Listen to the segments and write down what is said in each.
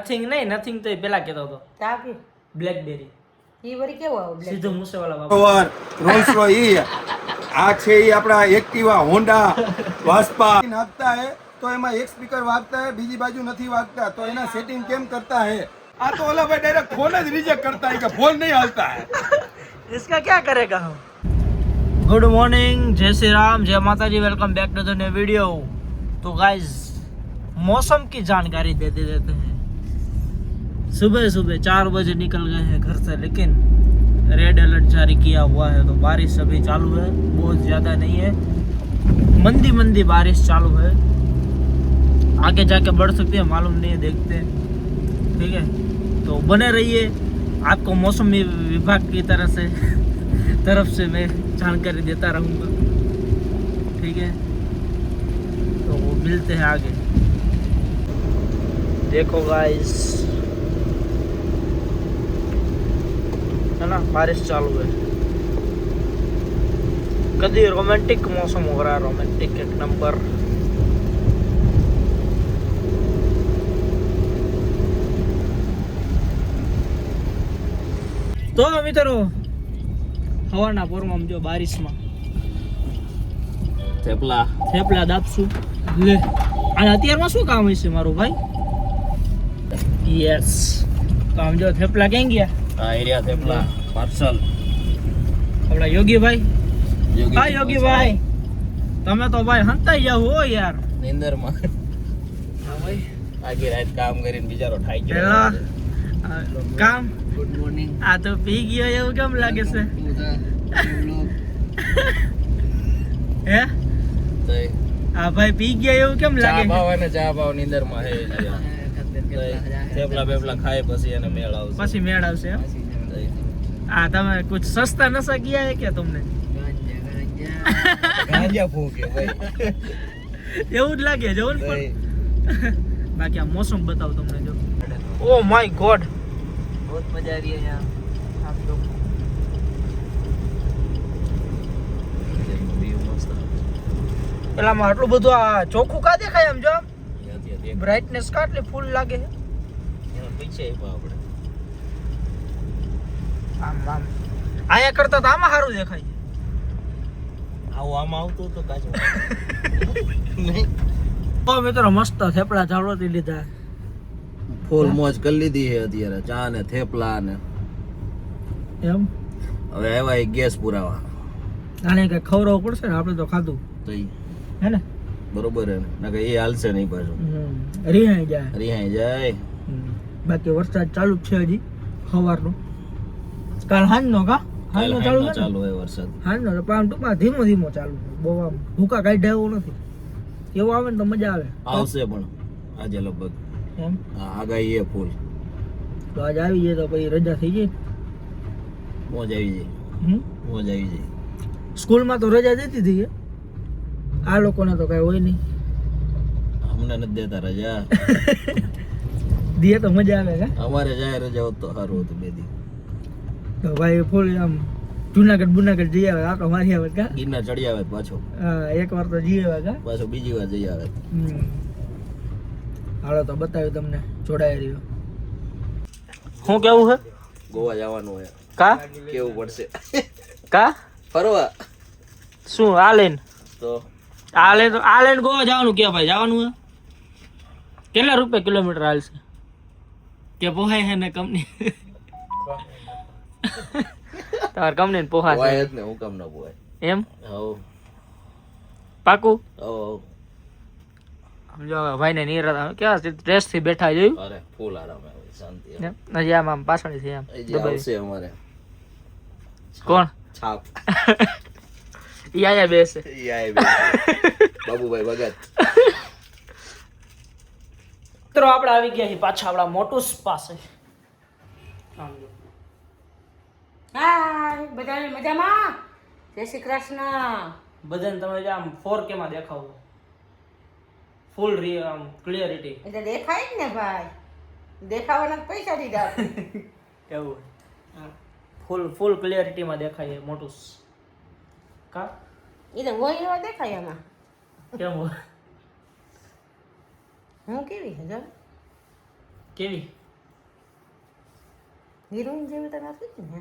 Nothing નહીં, nothing તો પેલા કહેતો હતો તાકી બ્લેકબેરી. ઈ વરી કેવો આવો સીધો મૂસેવાળા બાપા. રોલ્સ રોય આ છે એ આપણા એક્ટિવા હોન્ડા વાસ્પા નાખતા હે તો એમાં એક સ્પીકર વાગતા હે, બીજી બાજુ નથી વાગતા, તો એના સેટિંગ કેમ કરતા હે? આ તો ઓલા ભાઈ ડાયરેક્ટ ફોન જ રિજેક્ટ કરતા હે કે ફોન नहीं हालता है. इसका क्या करेगा हम? गुड मॉर्निंग, जय श्री राम, जय Mata ji, welcome back to the new video. तो गाइस मौसम की जानकारी देते देते हैं. सुबह सुबह 4 बजे निकल गए हैं घर से, लेकिन रेड अलर्ट जारी किया हुआ है तो बारिश अभी चालू है, बहुत ज़्यादा नहीं है, मंदी मंदी बारिश चालू है, आगे जाके बढ़ सकती है, मालूम नहीं है, देखते हैं. ठीक है, तो बने रहिए, आपको मौसम विभाग की तरफ से मैं जानकारी देता रहूँगा. ठीक है, तो वो मिलते हैं आगे. देखो गाइस, है ना, बारिश चालू है. कभी रोमांटिक मौसम हो रहा है, रोमांटिक एक नंबर. તો મિત્રો હવાના પોરમાં જો બારિશમાં થેપલા દાબશું. લે અને અત્યારમાં શું કામ હશે મારું ભાઈ? યસ, કામ જો થેપલા ક્યાં ગયા? હા, એરિયા થેપલા પાર્સલ. આપણા યોગીભાઈ. હા યોગીભાઈ, તમે તો ભાઈ હંતાઈ જાવ હો યાર નિંદરમાં. હા ભાઈ, આખી રાત કામ કરીને બિચારો થાકી ગયો. પેલા કામ. Good morning. આ તો પી ગયો એવું કેમ લાગે છે? હે આ ભાઈ પી ગયા એવું કેમ ચા લાગે? ભાવ અને ચા ભાવ નિંદરમાં હે. થેપલા બેપલા ખાય પછી એને મેળ આવશે. પછી મેળ આવશે એમ? આ તમે કુછ સસ્તા નશા કિયા હે કે तुमने? ગાંજા ફૂંકે ભાઈ. એવું જ લાગે જો ને. પણ બાકી આ મોસમ બતાવ તમને જો. ઓ માય ગોડ, बहुत मजा आ रही है यहाँ. आप लोग પેલામાં આટલું બધું આ ચોખ્ખું કા દેખાય એમ જો? બ્રાઇટનેસ કાટલી ફૂલ લાગે છે. એના પૈસા આપ્યા આપણે. આમ આમ આયા કરતા તો આમાં સારું દેખાય. આવું આમાં આવતું તો કાચું. તો મિત્રો મસ્ત થેપલા ચાવડોથી લીધા. ફૂલ મોજ કરી લીધી છે અત્યારે, ચા ને થેપલા ને. એમ હવે આવ્યા ગેસ પુરાવા. આને કઈ ખવડાવવું પડશે ને, આપણે તો ખાધું તો ઈ હે ને. બરોબર હે ને કે એ હાલશે નહીં પાછું. રિહાઈ જાય. રિહાઈ જાય. બાકી વરસાદ ચાલુ જ છે હજી સવારનો. કાલ હાંજનો કા હાંજનો ચાલુ છે ને? ચાલુ હે વરસાદ. હાંજનો તો પણ ટૂંકમાં ધીમો ધીમો ચાલુ છે. બહુ આમ ભૂકા કાઢ્યા એવું નથી. એવું આવે ને તો મજા આવે. આવશે પણ આજે લગભગ એમ આગાહી એ ફૂલ. તો આજ આવી જાય તો પછી રજા થઈ જાય. મોજ આવી જાય. મોજ આવી જાય. સ્કૂલમાં તો રજા દેતી હતી આ લોકોને તો કઈ હોય નહીં. અમને નથી દેતા રજા. દે તો મજા આવે કા. અમારે જાય રજા હોત તો સારું હતું. બે દી તો ભાઈ ફૂલ આમ જુનાગઢ જઈ આવે. આ તો મારી આવે કા. ગિરનાર ચડી આવે પાછો. હા, એક વાર તો જઈ આવે કા. પાછો બીજી વાર જઈ આવે. હાલો તો બતાવ્યું તમને. જોડાઈ રહ્યો. શું કેવું છે? ગોવા જવાનું હે. કા કેવું પડશે કા ફરવા. શું આ લઈને તો આ લઈને ગોવા જવાનું કે ભાઈ જવાનું હે? કેટલા રૂપિયા કિલોમીટર હાલશે કે પોહાય હે ને કંપની? તમારી કંપની પોહાય પોહાય જ ને, હું કામ ના પોહાય એમ? હવ પાકું? હવ સમજો ભાઈ ને નીરજ કેવા સ્ટ્રેસ થી બેઠા જોયું. અરે ફૂલ આરામ આવે, શાંતિ આવે. હજી આમ પાછળ છે એમ એ જે આવશે અમારે કોણ છાપ ઈ આયા બેસે. ઈ આય બે બાબુભાઈ ભગત. મિત્રો આપણે આવી ગયા છીએ પાછા આપણા મોટુસ પાસે. હાય બધાને મજામાં? જય શ્રી કૃષ્ણ. બધાને તમે જે આમ 4K માં દેખાવો, ફૂલ આમ ક્લિયરિટી. એટલે દેખાય જ ને ભાઈ, દેખાવાના પૈસા દીધા. એવું ફૂલ ક્લિયરિટી માં દેખાય છે મોટુસ કા. એ તો હોય એવા દેખાય એમાં. કેમ હોય? હું કેવી છે જો કેવી હિરોઈન જેવી તો નથી જ ને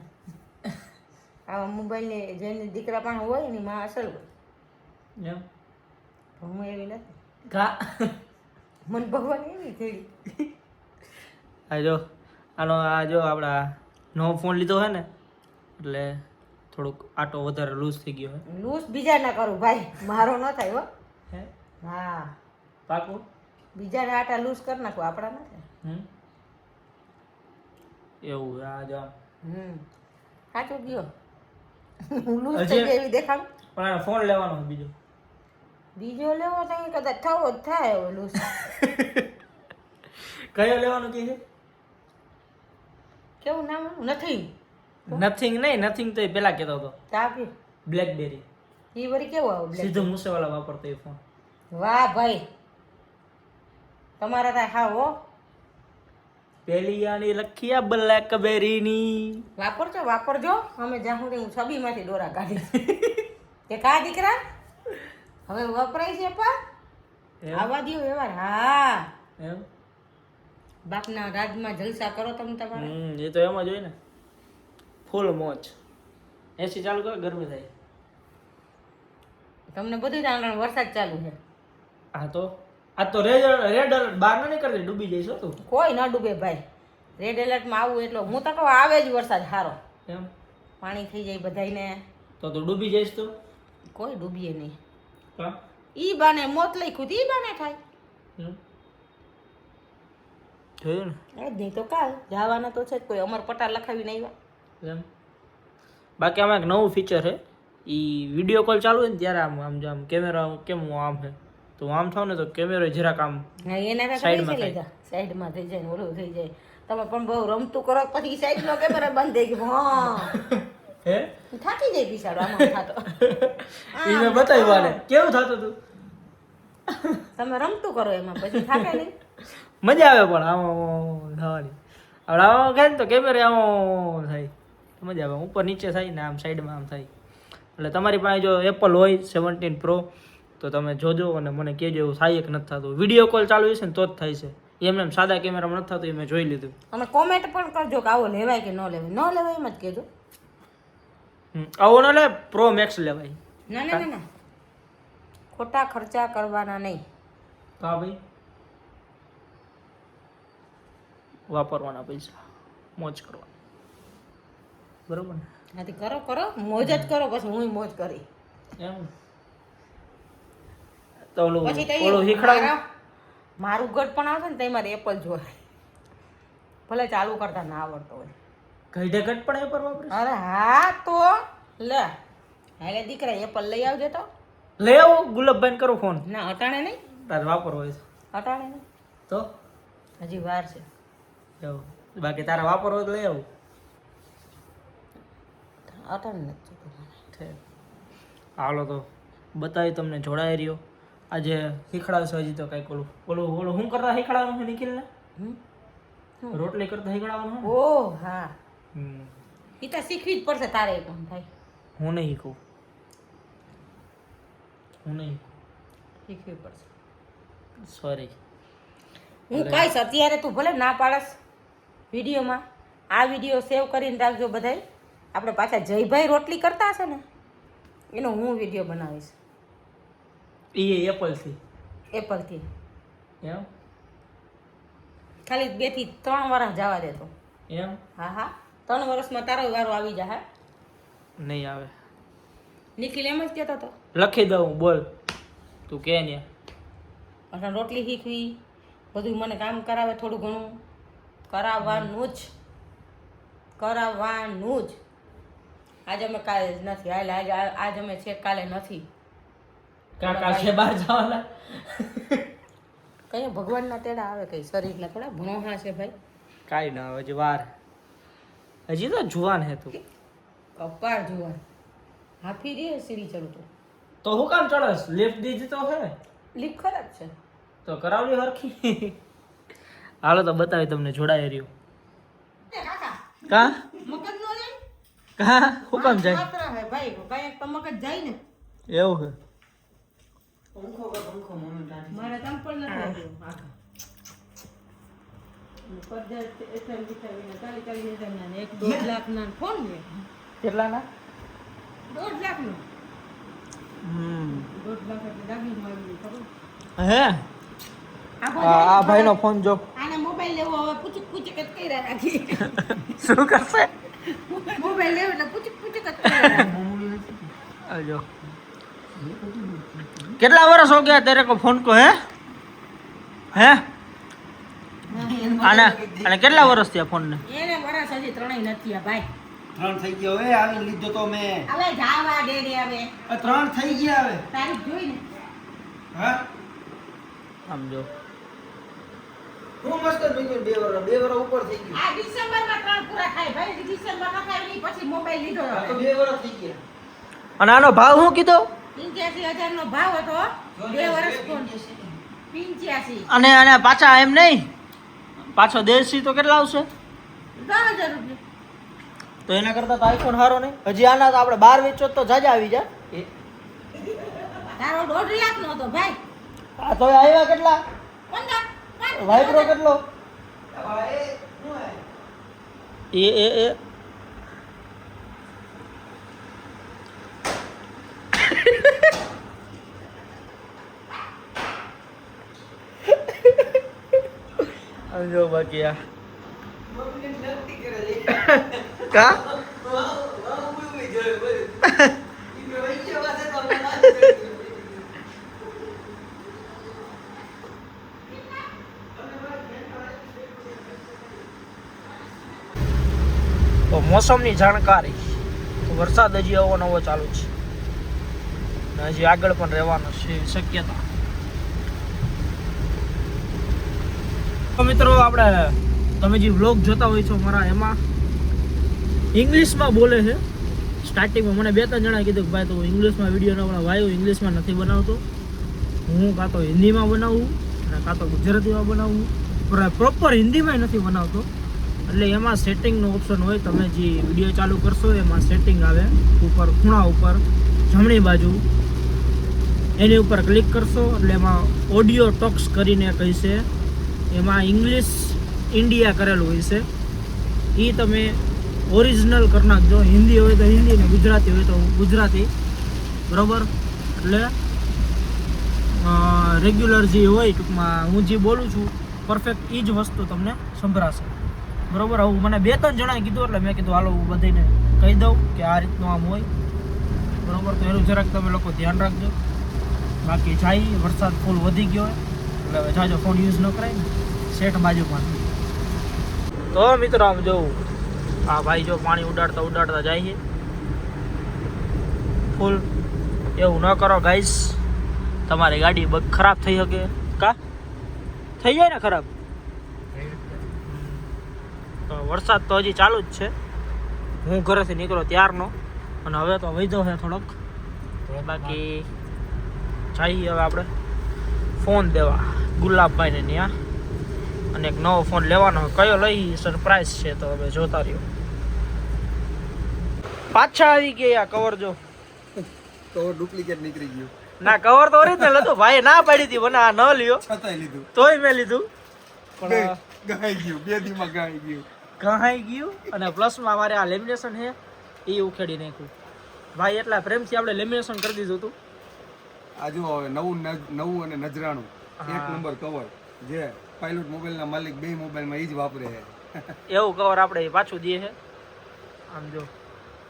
આ મોબાઈલની જેની દીકરા પણ હોય એની માં અસલ હોય એમ પણ હું એવી નથી કા મને ભગવાન એવી થઈ આ જો આપણા નવો ફોન લીધો હે ને એટલે થોડુંક આટો વધારે લૂઝ થઈ ગયો હે લૂસ બીજા ના કરું ભાઈ મારો ન થાય હો હે હા પાકું બીજાના આટા લૂસ કરી નાખો આપણા ના થાય એવું હે આ જો સાચું ગયો હું લૂસ થઈ ગઈ એવી દેખાડું પણ આનો ફોન લેવાનો છે બીજો બીજો લેવો તો અહીં કદાચ થવો જ થાય હવે લૂસ કયો લેવાનો કે છે કેવું નામ નથી નથિંગ નહીં નથિંગ તો એ પેલા કહેતો હતો તાપી બ્લેકબેરી એ વળી કેવો આવો બ્લેક સીધો મૂસેવાળા વાપરતો એ ફોન વાહ ભાઈ તમારા ત્યાં હા હો પેલી આની લખિયા બ્લેકબેરીની વાપરજો અમે જ્યાં સુધી હું છબીમાંથી દોરા કાઢી તે કા દીકરા હવે વપરાય છે પા આવા દો વ્યવહાર હા એમ બાપના રાજમાં જલસા કરો તમે તમારા એ તો એમ જ હોય ને ફૂલ મોજ એસી ચાલુ કરો ગરમી થાય તમને બધું જાણવાનું વરસાદ ચાલુ છે હા તો આ તો રેડ એલર્ટ બહાર નહીં કરતી ડૂબી જઈશ હો તું કોઈ ન ડૂબે ભાઈ રેડ એલર્ટમાં આવું એટલો હું તો કહું આવે જ વરસાદ સારો એમ પાણી થઈ જાય બધાયને તો તું ડૂબી જઈશ તું કોઈ ડૂબીએ નહીં હા ઈ બાને મોત લખ્યું ઈ બાને થાય જોયું એ જ નહીં તો કાલ જવાના તો છે જ કોઈ અમર પટાર લખાવીને આવ્યા એમ બાકી આમાં એક નવું ફીચર છે એ વિડીયો કોલ ચાલુ હોય ને ત્યારે આમ કેમેરા કેમ આમ છે તો આમ થાવ ને તો કેમેરો જરાક આમ હા એના સાઈડમાં કાંઈ લીધા સાઈડમાં થઈ જાય ને ઓલું થઈ જાય તમે પણ બહુ રમતું કરો પછી સાઈડનો કેમેરા બંધ થઈ ગયો હા હે થાકી જાય બિચારો આમાં થાતો એ મેં બતાવ્યું આને કેવું થતું હતું તમે રમતું કરો એમાં પછી થાકે નહીં મજા આવે પણ આમ થવાની હવે આમ ખાય ને તો કેમેરા આમ થાય મજા આવે ઉપર નીચે થાય ને આમ સાઈડમાં આમ થાય એટલે તમારી પાસે જો એપલ હોય 17 Pro તો તમે જોજો અને મને કહેજો એવું થાય કે નથી થતું વિડીયો કોલ ચાલુ હશે ને તો જ થાય છે એમને એમ સાદા કેમેરામાં નથી થતું એ મેં જોઈ લીધું અને કોમેન્ટ પણ કરજો કે આવો લેવાય કે ન લેવાય ન લેવાય એમ જ કહેજો આવો ન લે પ્રો મેક્સ લેવાય ના ના ના ના ખોટા ખર્ચા કરવાના નહીં હા ભાઈ વાપરવાના પૈસા મોજ કરવાની બરોબર ને આથી કરો મોજ જ કરો પછી હું મોજ કરી એમ તો ઓલું પછી તો ઓલું શીખડાવ મારું ગઢ પણ આવશે ને તો મારે એપલ જોવાય ભલે ચાલુ કરતા ના આવડતો હોય ગઈઢે ઘટ પણ એપલ વાપરે અરે હા તો લે હાલે દીકરા એપલ લઈ આવજે તો લે આવો ગુલાબભાઈ કરો ફોન ના અટાણે નહીં તારે વાપરવો હોય અટાણે નહીં તો હજી વાર છે એવું બાકી તારે વાપરવો તો લઈ આવું અટાણે નથી છે હાલો તો બતાવી તમને જોડાઈ રહ્યો આજે શીખડાવશે હજી તો કંઈક ઓલું શું કરતા શીખડાવવાનું છે નિખિલને રોટલી કરતા શીખડાવવાનું છે ઓ હા એ તો શીખવી જ પડશે તારે પણ ભાઈ હું નહીં શીખું શીખવી પડશે સોરી હું કહીશ અત્યારે તું ભલે ના પાડસ વિડીયોમાં આ વિડીયો સેવ કરીને રાખજો બધાય આપણે પાછા જયભાઈ રોટલી કરતા હશે ને એનો હું વિડીયો બનાવીશ એ એપલથી એપલથી એમ ખાલી 2 થી 3 વર્ષ જવા દેતો એમ હા હા 3 વર્ષમાં તારો વારો આવી જાય હા નહીં આવે નિખિલ એમ જ કહેતો હતો લખી દઉં બોલ તું કે ને એટલે રોટલી શીખવી બધું મને કામ કરાવે થોડું ઘણું કરાવવાનું જ આજે અમે કાલે નથી આજ અમે છે કાલે નથી કાકા છે બહાર જવાના કઈ ભગવાનના તેડા આવે કઈ શરીરના થોડા ભણોહા છે ભાઈ કાંઈ ના આવે હજી વાર હજી તો જુવાન હે તું કપાળ જુવાન હાફી રે સીડી ચડતો તો હું કામ ચડસ લિફ્ટ દીધી તો હે લીપ ખરાબ છે તો કરાવલી હરખી હાલો તો બતાવી તમને જોડાઈ રહ્યો કા મગજ નો જાય કા હું કામ જાય ભાઈ ભાઈ તો મગજ જાય ને એવું છે મારે ચંપલ નથી એક 1.5 લાખના ફોન લે કેટલાના 1.5 લાખનો હમ 1.5 લાખ એટલે દાગીનો આવી ખબર હે આ ભાઈનો ફોન જો આને મોબાઈલ લેવો હવે પૂછક પૂછક જ કર્યા રાખી શું કરશે મોબાઈલ લેવો એટલે પૂછક પૂછક જ કર્યા રાખી જો કેટલા વર્ષ हो गया तेरे को फोन को है આને કેટલા વર્ષ થયા ફોન ને એને વરસ હજી 3 નથી આ ભાઈ 3 થઈ ગયો હવે આવી લીધો તો મેં હવે જાવા દે રે હવે 3 થઈ ગયા હવે તારીખ જોઈ ને હા આમ જો હું મસ્ત થઈ ગયો 2 વર્ષ ઉપર થઈ ગયું આ ડિસેમ્બરમાં 3 પૂરા થાય ભાઈ ડિસેમ્બર ના થાય ની પછી મોબાઈલ લીધો આ તો હવે 2 વર્ષ થઈ ગયા અને આનો ભાવ શું કીધો 85000 નો ભાવ હતો 2 વર્ષ ફોન 85 અને અને પાછા એમ નહીં પાછો દેશી તો કેટલા આવશે 10000 રૂપિયા તો એના કરતા તો આઈફોન સારો નહીં હજી આના તો આપણે 12 વેચો તો જાજા આવી જાય તારો 1.5 લાખ નો હતો ભાઈ આ તો આવ્યા કેટલા 15 વાઇબ્રો કેટલો એ જો બાકી આ કા તો મોસમની જાણકારી તો વરસાદ હજી આવો નવો ચાલુ છે અને હજી આગળ પણ રહેવાનો છે શક્યતા. તો મિત્રો આપણે તમે જે વ્લોગ જોતા હોય છો મારા એમાં ઇંગ્લિશમાં બોલે છે. સ્ટાર્ટિંગમાં મને 2-3 જણા કીધું કે ભાઈ તો ઇંગ્લિશમાં વિડીયો ન બનાવ, ભાઈ હું ઇંગ્લિશમાં નથી બનાવતો, હું કાં તો હિન્દીમાં બનાવું અને કાં તો ગુજરાતીમાં બનાવું, પ્રોપર હિન્દીમાં નથી બનાવતો. એટલે એમાં સેટિંગનો ઓપ્શન હોય, તમે જે વિડીયો ચાલુ કરશો એમાં સેટિંગ આવે ઉપર ખૂણા ઉપર જમણી બાજુ, એની ઉપર ક્લિક કરશો એટલે એમાં ઓડિયો ટોક્સ કરીને કહીશે, એમાં ઇંગ્લિશ ઇન્ડિયા કરેલું હોય છે, એ તમે ઓરિજિનલ કરી નાખજો. હિન્દી હોય તો હિન્દી ને ગુજરાતી હોય તો ગુજરાતી, બરાબર. એટલે રેગ્યુલર જે હોય ટૂંકમાં હું જે બોલું છું પરફેક્ટ એ જ વસ્તુ તમને સંભળાશે, બરાબર. આવું મને 2-3 જણાએ કીધું એટલે મેં કીધું હાલો હું બધાને કહી દઉં કે આ રીતનું આમ હોય, બરાબર. તો એનું જરાક તમે લોકો ધ્યાન રાખજો. બાકી જાય વરસાદ ફૂલ વધી ગયો એટલે હવે જાજો ફોન યુઝ ન કરાય ને, સેટ બાજુમાં. તો મિત્રો આમ જોવું, આ ભાઈ જો પાણી ઉડાડતા ઉડાડતા જાય છે ફૂલ. એવું ન કરો ગાઈસ, તમારી ગાડી ખરાબ થઈ શકે. કા થઈ જાય ને ખરાબ? તો વરસાદ તો હજી ચાલુ જ છે. હું ઘરેથી નીકળ્યો ત્યારનો અને હવે તો વૈધો છે થોડોક. બાકી જઈએ હવે આપણે ફોન દેવા ગુલાબભાઈને ત્યાં, અને એક નવો ફોન લેવાનો. કયો લઈ સરપ્રાઈઝ છે, તો હવે જોતા રહ્યો. પાછા આવી ગયા કવર જો, કવર ડુપ્લિકેટ નીકળી ગયું. ના કવર તો ઓરિજિનલ હતું, ભાઈ ના પાડી હતી મને આ ન લ્યો, છતાંય લીધું, તોય મેં લીધું. પણ ગાઈ ગયું, 2 દીમાં ગાઈ ગયું, કહાઈ ગયું. અને પ્લસમાં મારે આ લેમિનેશન છે એ ઉખેડી નાખ્યું. ભાઈ એટલા પ્રેમથી આપણે લેમિનેશન કરી દીધું હતું. આ જો હવે નવું અને નજરાણું 1 નંબર કવર, જે પાયલોટ મોબાઈલના માલિક 2 મોબાઈલમાં એ જ વાપરે છે. એવું કવર આપણે પાછું દઈએ છે. આમ જો,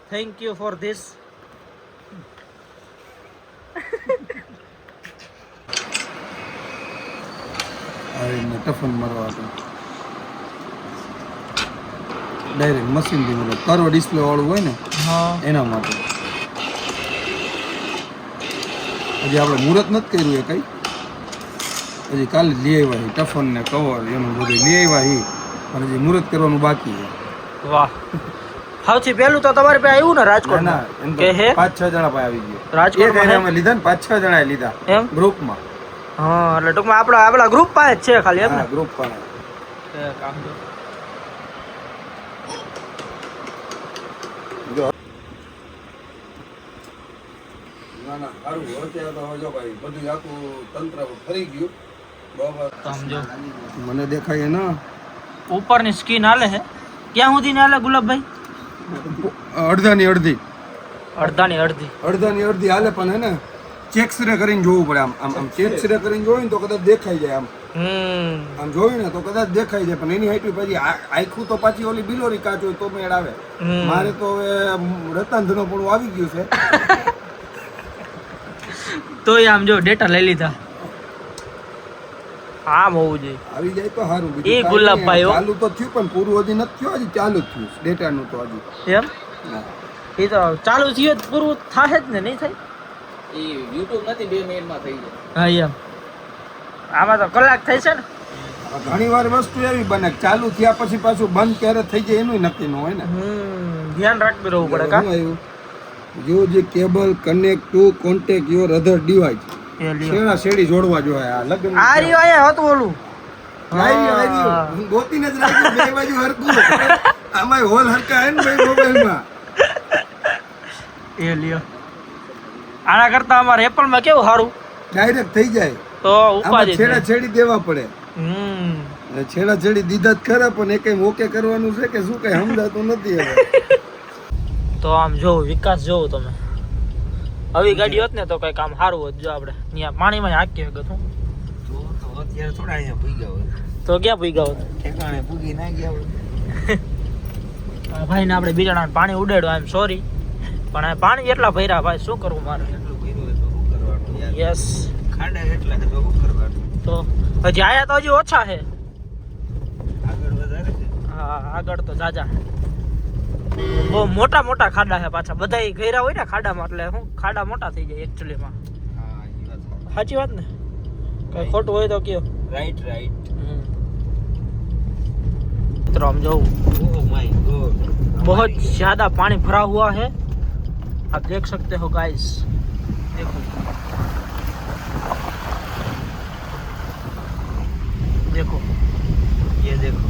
thank you for this. Toughen મારવા હતું ડાયરેક્ટ મશીનથી, મતલબ કરો ડિસ્પ્લે વાળું હોય ને એના માટે. હજી આપણે મુહૂર્ત નથી કર્યું એ કઈ, હજી કાલે લઈ આવ્યા ટફન ને કવર એનું બધું લઈ આવ્યા અને હજી મુહૂર્ત કરવાનું બાકી છે. વાહ, સૌથી પહેલું તો તમારે પાસે આવ્યું ને રાજકોટ? ના, એમ તો 5-6 જણા પાસે આવી ગયો. રાજકોટ અમે લીધા ને 5-6 જણાએ લીધા એમ ગ્રુપમાં. હા, એટલે ટૂંકમાં આપણા ગ્રુપ પાસે જ છે ખાલી એમ ને? ગ્રુપ પાસે. કામ જો ના સારું અત્યારે તો જો ભાઈ બધું આખું તંત્ર ફરી ગયું બરાબર. સમજો મને દેખાય ને ઉપરની સ્કીન હાલે છે ક્યાં સુધી ને હાલે ગુલાબભાઈ? અડધાની અડધી અડધાની અડધી. અડધી હાલે પણ હે ને ચેક સ્રે કરીને જોવું પડે. આમ આમ આમ ચેક સ્રે કરીને જોયું ને તો કદાચ દેખાઈ જાય. આમ જોયું ને તો કદાચ દેખાઈ જાય, પણ એની હાઈટ પછી આખું તો પાછી ઓલી બિલોરી કાચ હોય તો મેળ આવે. મારે તો હવે રતાંધનો પણ આવી ગયું છે. તોય આમ જો ડેટા લઈ લીધા. આમ હોવું જોઈએ. આવી જાય તો સારું. એ ગુલાબભાઈ હો. ચાલુ તો થયું પણ પૂરું હજી નથી થયું. હજી ચાલુ જ થયું ડેટાનું તો હજી. એમ એ તો ચાલુ થયું જ પૂરું થાય જ ને, નહીં થાય? એ યુટ્યુબ નથી 2 મિનિટમાં થઈ જાય. હા એમ. આમાં તો કલાક થાય છે ને. ઘણી વાર વસ્તુ એવી બને કે ચાલુ થયા પછી પાછું બંધ ક્યારે થઈ જાય એનું નક્કી ન હોય ને. ધ્યાન રાખતું રહેવું પડે કા. જો જે cable connect to contact your other device શેડા શેડી જોડવા જોઈએ. આ લગ્ન આ રહ્યો અહીંયા હતું ઓલું. હું ગોતીને જ રાખ્યું બે બાજુ હરકું. આમાં હોલ હરકા હે ને ભાઈ મોબાઈલમાં. એ લ્યો. આના કરતા અમારે એપલ માં કેવું સારું ડાયરેક્ટ થઈ જાય. તો ઉપાધિ છેડા છેડી દેવા પડે. છેડા છેડી દીધા જ ખરા પણ એ કઈ મોકે કરવાનું છે કે શું કઈ સમજાતું નથી હવે. તો આમ જોવું વિકાસ જોવું તમે. આવી ગાડી હોત ને તો કઈ કામ સારું હોત. જો આપણે ત્યાં પાણીમાં હાકી વગર હું તો અત્યારે થોડા અહીંયા પૂગ્યા હોય. તો ક્યાં પૂગ્યા હોત? ઠેકાણે પૂગી ના ગયા હોય. ભાઈ ને આપણે બિચારાને પાણી ઉડાડ્યું. આઈ એમ સોરી, પણ આ પાણી એટલા ભર્યા ભાઈ, શું કરવું મારે? એટલું કર્યું હોય તો શું કરવાનું યાર? યસ. ખાડા એટલા છે તો શું કરવાનું? તો હજી આયા તો હજી ઓછા છે. આગળ વધારે છે. હા આગળ તો જાજા બહુ મોટા મોટા ખાડા છે પાછા. બધા ઘેરા હોય ને ખાડામાં, એટલે શું ખાડા મોટા થઈ જાય એકચ્યુઅલીમાં. હા એ વાત સાચી વાત ને? કઈ ખોટું હોય તો કયો. રાઈટ. મિત્રો हम जो ઓહ માય ગોડ, बहुत ज्यादा पानी भरा हुआ है, आप देख सकते हो गाइस. देखो देखो ये देखो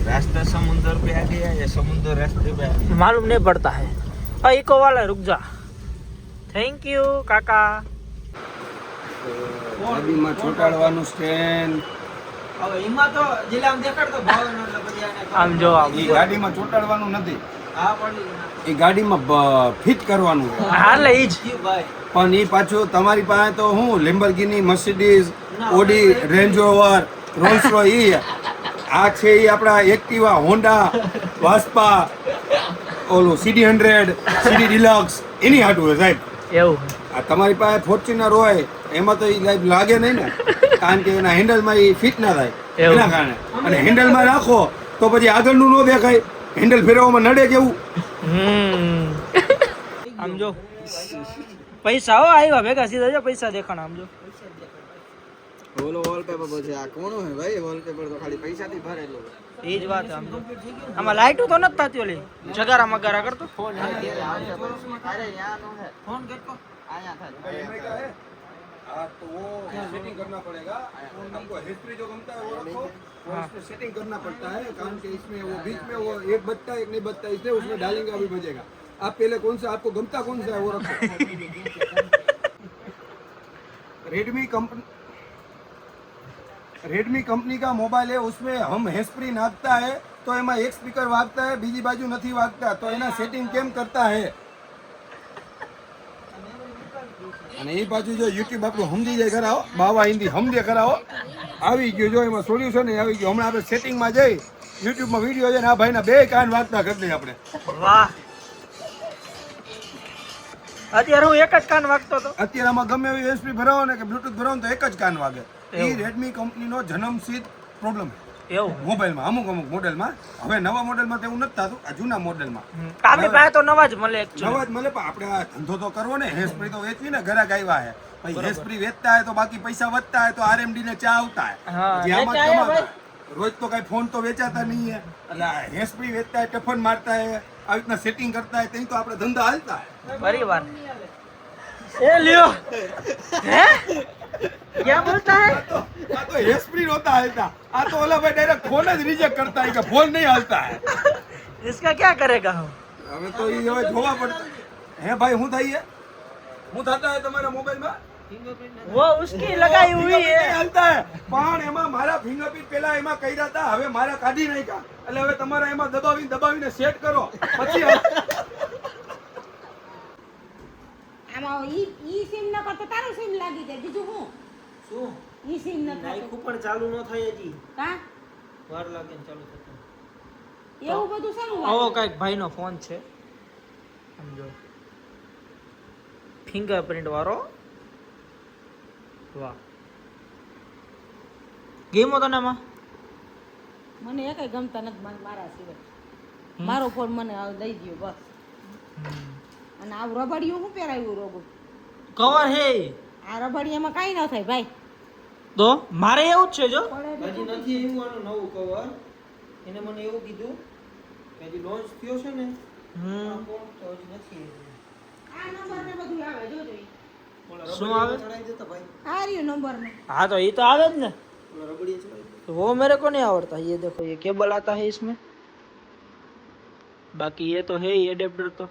रास्ता समुंदर पे आ गया या समुंदर रास्ते पे आ गया? मालूम नहीं पड़ता है. इको वाला रुक जा. थैंक यू काका. ગાડીમાં ચોટાડવાનું સ્ટેન્ડ. હવે એમાં તો જિલ્લામાં દેખાડતો ભાવ એનો એટલે પછી આને આમ જો આમ એ ગાડીમાં ચોટાડવાનું નથી, હા પડી એ ગાડીમાં ફિટ કરવાનું છે. હાલે ઈ જ. ગયું ભાઈ. પણ એ પાછું તમારી પાસે તો હું Lamborghini, Mercedes, Audi, range rover, Rolls Roy આ છે એ આપણા એક્ટિવા, હોન્ડા, વાસ્પા, ઓલું CD100, CD ડિલક્સ એની હાટું છે સાહેબ. એવું આ તમારી પાસે ફોર્ચ્યુનર હોય એમાં તો એ લાઈફ લાગે નહીં ને, કારણ કે એના હેન્ડલમાં એ ફિટ ના થાય એવું. એના કારણે. અને હેન્ડલમાં રાખો તો પછી આગળનું ન દેખાય, હેન્ડલ ફેરવવામાં નડે કેવું. આમ જો પૈસા હો આવ્યા ભેગા સીધા જો પૈસા દેખાણા. આમ જો ઓલો વોલપેપર પછી આ કોણ હે ભાઈ? વોલપેપર તો ખાલી પૈસાથી ભરેલો. એ જ વાત. આમ જો આમાં લાઈટો તો નથી થતી ઓલી જગારા મગારા કરતો. ફોન અરે યાર નો હે. ફોન કરતો આયા થાય. हाँ तो वो सेटिंग करना पड़ेगा. आपको हिस्ट्री जो गमता है वो रखो, वो इसमें सेटिंग करना पड़ता है, कारण कि इसमें वो बीच में वो एक बजता है एक नहीं बजता, इसलिए उसमें डालेंगे अभी बजेगा. आप पहले कौन सा आपको गमता कौन सा है वो रखो. रेडमी कंपनी का मोबाइल है, उसमें हम हैंड्स फ्री नाखता है तो एमा एक स्पीकर वागता है, बीजी बाजू नहीं वागता, तो एना सेटिंग केम करता है. અને એ પાછું જો યુટ્યુબ આપણું સમજી જાય કરાવો, બાવા હિન્દી સમજે કરાવો, આવી ગયું. જો એમાં સોલ્યુશન આવી ગયું. હમણાં આપણે સેટિંગમાં જઈ યુટ્યુબમાં વિડીયો છે ને આ ભાઈના બે કાન વાગતા કરી દઈએ આપણે. વાહ. અત્યારે હું એક જ કાન વાગતો હતો. અત્યારે આમાં ગમે એવી USB ભરાવો ને કે બ્લુટૂથ ભરાવો ને તો એક જ કાન વાગે. એ રેડમી કંપનીનો જન્મસિદ્ધ પ્રોબ્લેમ એવું મોબાઈલમાં, અમુક મોડેલમાં. હવે નવા મોડેલમાં તો એવું નથી થતું, આ જૂના મોડેલમાં આપણી પાસે તો નવા જ મળે actually. નવા જ મળે. પણ આપણે આ ધંધો તો કરવો ને, હેન્ડ્સ ફ્રી તો વેચવી ને, ઘરાક આવ્યા છે ભાઈ. હેન્ડ્સ ફ્રી વેચતા હોય તો બાકી પૈસા વધતા હોય તો RMD ને ચા આવતા હા, હોય, આમાં જ વેચાય કમાતા. રોજ તો કઈ ફોન તો વેચાતા નહીં હે, એટલે હેન્ડ્સ ફ્રી વેચતા હોય, ટફન મારતા હોય, આવી રીતના સેટિંગ કરતા હોય, ત્યાં તો આપણે ધંધા હાલતા હોય. परिवार ए लियो हैं क्या बोलता है? આ તો હેન્ડ્સ ફ્રી નહોતા હાલતા, આ તો ઓલા ભાઈ ડાયરેક્ટ ફોન જ રિજેક્ટ કરતા હોય કે ફોન નહીં હાલતા હે. इसका क्या करेगा हम? હવે તો એ હવે જોવા પડતા. હે ભાઈ શું થાય છે? શું થતા હોય તમારા મોબાઈલમાં? वो उसकी लगाई हुई Fingerprint है નહીં હાલતા હે. પણ એમાં મારા ફિંગરપ્રિન્ટ પેલા એમાં કર્યા હતા, હવે મારા કાઢી નાખ્યા. એટલે હવે તમારે એમાં દબાવીને સેટ કરો પછી આમાં ઈ સિમ ન કરતો તારું સિમ લાગી જાય બીજું હું શું ઈ સિમ ન કરતો નાખ્યું પણ ચાલુ ન થાય હજી કા વાર લાગે ને ચાલુ થતા એવું બધું સારું આવો કઈક ભાઈનો ફોન છે સમજો ફિંગરપ્રિન્ટ વાળો વાહ ગેમો તને એમાં મને એ કઈ ગમતા નથી મારા સિવાય મારો ફોન મને દઈ દ્યો બસ અને આ રબડિયું હું પહેરાવ્યું રોગું કવર હે આ રબડિયામાં કાઈ ન થાય ભાઈ તો મારે એવું જ છે જો હજી નથી આવ્યું આનું નવું કવર. એને મને એવું કીધું કે હજી લોન્ચ થયો છે ને હમ ફોન તો હજી નથી આવ્યું. આ નંબર ને બધું આવે જોજો ઈ. ઓલા શું રબડિયા આવે? ચડાવી દેતા ભાઈ. આ રહ્યું નંબર ને हाँ तो ये तो आवे ज ना ઓલા રબડિયા ચડાવી દે. तो वो मेरे को नहीं आवड़ता ये देखो ये केबल आता है इसमें बाकी ये तो है ही एडेप्टर तो